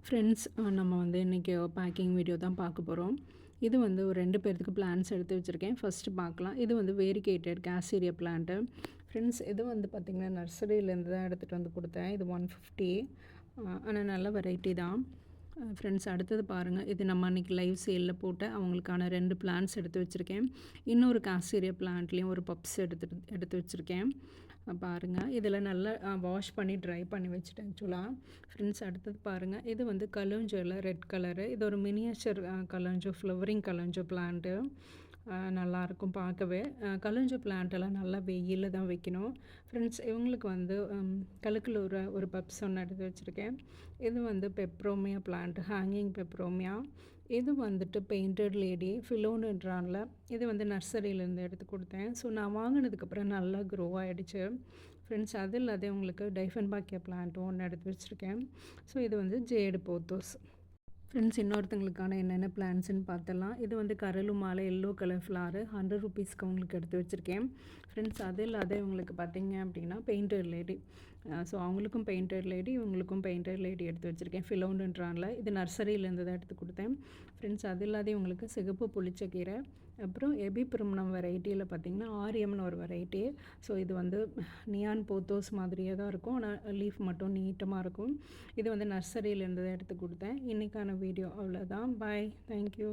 Friends, நம்ம வந்து இன்றைக்கி பேக்கிங் வீடியோ தான் பார்க்க போகிறோம். இது வந்து ஒரு 2 பேர்த்துக்கு பிளான்ட்ஸ் எடுத்து வச்சுருக்கேன். ஃபஸ்ட்டு பார்க்கலாம். இது வந்து வேரிகேட்டட் கேசீரியா பிளான்ட்டு. ஃப்ரெண்ட்ஸ், இது வந்து பார்த்திங்கன்னா நர்சரியிலேருந்து தான் எடுத்துகிட்டு வந்து கொடுத்தேன். இது 150. ஆனால் நல்ல வெரைட்டி தான். ஃப்ரெண்ட்ஸ், அடுத்தது பாருங்கள். இது நம்ம அன்றைக்கி லைவ் சேலில் போட்டு அவங்களுக்கான 2 பிளான்ட்ஸ் எடுத்து வச்சுருக்கேன். இன்னொரு கேசீரியா பிளான்ட்லேயும் ஒரு பப்ஸ் எடுத்து வச்சுருக்கேன். பாருங்கள், இதில் நல்லா வாஷ் பண்ணி ட்ரை பண்ணி வச்சுட்டேன் ஆக்சுவலாக. ஃப்ரெண்ட்ஸ், அடுத்தது பாருங்கள். இது வந்து கலோஞ்சோவில் ரெட் கலரு. இது ஒரு மினியேச்சர் கலோஞ்சோ, ஃப்ளவரிங் கலோஞ்சோ பிளான்ட்டு. நல்லாயிருக்கும் பார்க்கவே. கலோஞ்சோ பிளான்ட்டெல்லாம் நல்லா வெயிலில் தான் வைக்கணும். ஃப்ரெண்ட்ஸ், இவங்களுக்கு வந்து கலக்கில் ஒரு பப்ஸ் ஒன்று எடுத்து வச்சுருக்கேன். இது வந்து பெப்ரோமியா பிளான்ட், ஹேங்கிங் பெப்ரோமியா. இது வந்துட்டு பெயிண்டட் லேடி ஃபிலோனட்ரானில். இது வந்து நர்சரியிலேருந்து எடுத்து கொடுத்தேன். ஸோ நான் வாங்கினதுக்கப்புறம் நல்லா க்ரோ ஆகிடுச்சு. ஃப்ரெண்ட்ஸ், அது இல்லாத உங்களுக்கு டைஃபன்பாக்கியா பிளான்ட்டும் ஒன்று எடுத்து வச்சுருக்கேன். ஸோ இது வந்து ஜேடு போத்தோஸ். ஃப்ரெண்ட்ஸ், இன்னொருத்தங்களுக்கான என்னென்ன பிளான்ஸ்ன்னு பார்த்தலாம். இது வந்து கரலு மாலை எல்லோ கலர் ஃப்ளாரு 100 ருபீஸ்க்கு அவங்களுக்கு எடுத்து வச்சுருக்கேன். ஃப்ரெண்ட்ஸ், அது இல்லாத இவங்களுக்கு பார்த்தீங்க அப்படின்னா பெயிண்டட் லேடி. ஸோ அவங்களுக்கும் பெயிண்டட் லேடி, இவங்களுக்கும் பெயிண்டட் லேடி எடுத்து வச்சுருக்கேன். ஃபிலோன்ட்ரானில். இது நர்சரியிலேருந்து தான் எடுத்து கொடுத்தேன். ஃப்ரெண்ட்ஸ், அது இல்லாத இவங்களுக்கு சிகப்பு புளிச்சக்கீரை, அப்புறம் எபிப்ரிம்னம் வெரைட்டியில் பார்த்திங்கன்னா ஆரியம்னு ஒரு வெரைட்டி. ஸோ இது வந்து நியான் போத்தோஸ் மாதிரியே தான் இருக்கும். ஆனால் லீஃப் மட்டும் நீட்டமாக இருக்கும். இது வந்து நர்சரியிலேருந்து தான் எடுத்து கொடுத்தேன். இன்றைக்கான வீடியோ அவ்வளோதான். பாய். தேங்க்யூ.